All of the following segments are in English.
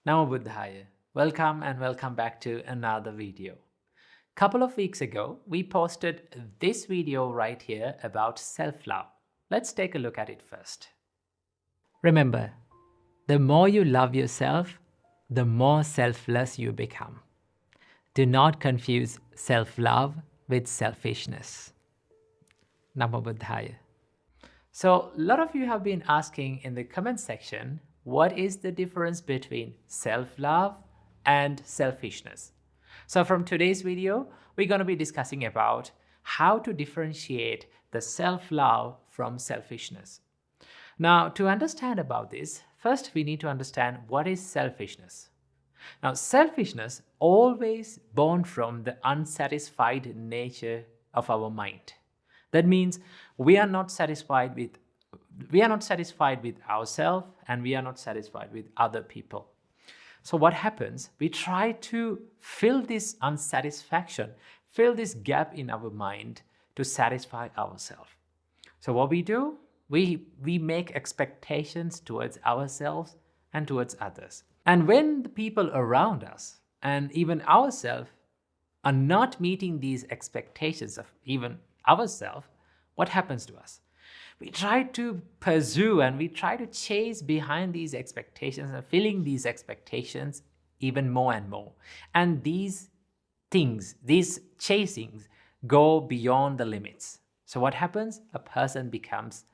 Namo Buddhaya. Welcome and welcome back to another video. Couple of weeks ago, we posted this video right here about self-love. Let's take a look at it first. Remember, the more you love yourself, the more selfless you become. Do not confuse self-love with selfishness. Namo Buddhaya. So, a lot of you have been asking in the comment section, what is the difference between self-love and selfishness? So from today's video, we're going to be discussing about how to differentiate the self-love from selfishness. Now, to understand about this, first we need to understand what is selfishness. Now, selfishness always born from the unsatisfied nature of our mind. That means we are not satisfied with ourselves and we are not satisfied with other people. So what happens? We try to fill this unsatisfaction, fill this gap in our mind to satisfy ourselves. So what we do? We make expectations towards ourselves and towards others. And when the people around us and even ourselves are not meeting these expectations of even ourselves, what happens to us? We try to pursue and we try to chase behind these expectations and filling these expectations even more and more. And these things, these chasings go beyond the limits. So what happens? A person becomes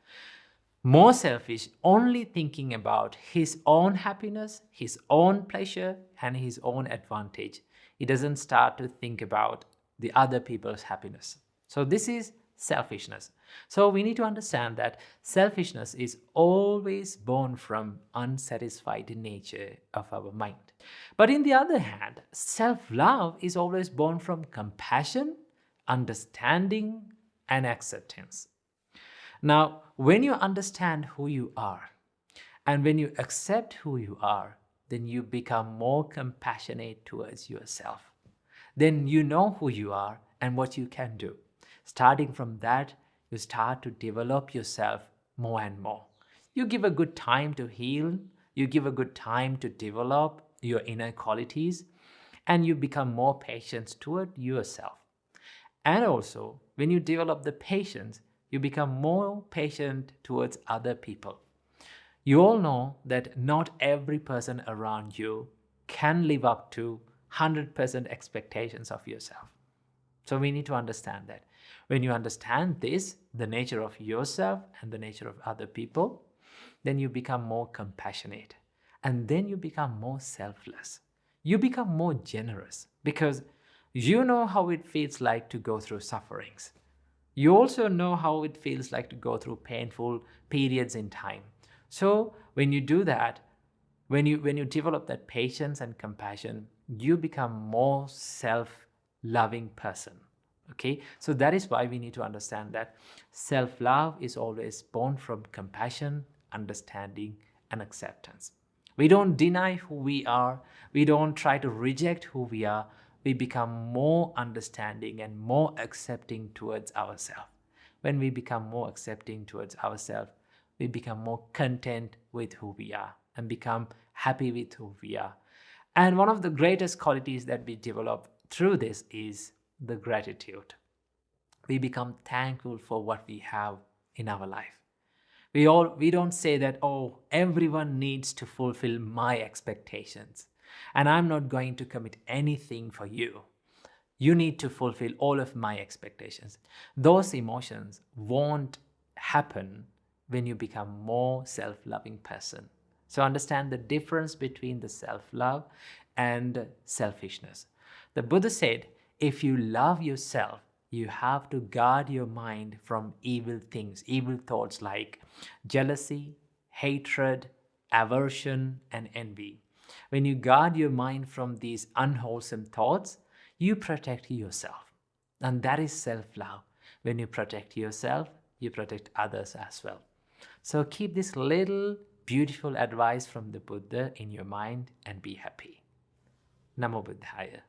more selfish, only thinking about his own happiness, his own pleasure, and his own advantage. He doesn't start to think about the other people's happiness. So this is selfishness. So we need to understand that selfishness is always born from unsatisfied nature of our mind. But in the other hand, self-love is always born from compassion, understanding, and acceptance. Now, when you understand who you are, and when you accept who you are, then you become more compassionate towards yourself. Then you know who you are and what you can do. Starting from that, you start to develop yourself more and more. You give a good time to heal, you give a good time to develop your inner qualities, and you become more patient toward yourself. And also, when you develop the patience, you become more patient towards other people. You all know that not every person around you can live up to 100% expectations of yourself. So we need to understand that. When you understand this, the nature of yourself and the nature of other people, then you become more compassionate. And then you become more selfless. You become more generous because you know how it feels like to go through sufferings. You also know how it feels like to go through painful periods in time. So when you do that, when you develop that patience and compassion, you become more self-loving person. Okay, so that is why we need to understand that self-love is always born from compassion, understanding, and acceptance. We don't deny who we are. We don't try to reject who we are. We become more understanding and more accepting towards ourselves. When we become more accepting towards ourselves, we become more content with who we are and become happy with who we are. And one of the greatest qualities that we develop through this is the gratitude. We become thankful for what we have in our life. We don't say that, oh, everyone needs to fulfill my expectations and I'm not going to commit anything for you. You need to fulfill all of my expectations. Those emotions won't happen when you become more self-loving person. So understand the difference between the self-love and selfishness. The Buddha said, if you love yourself, you have to guard your mind from evil things, evil thoughts like jealousy, hatred, aversion, and envy. When you guard your mind from these unwholesome thoughts, you protect yourself. And that is self-love. When you protect yourself, you protect others as well. So keep this little beautiful advice from the Buddha in your mind and be happy. Namo Buddhaya.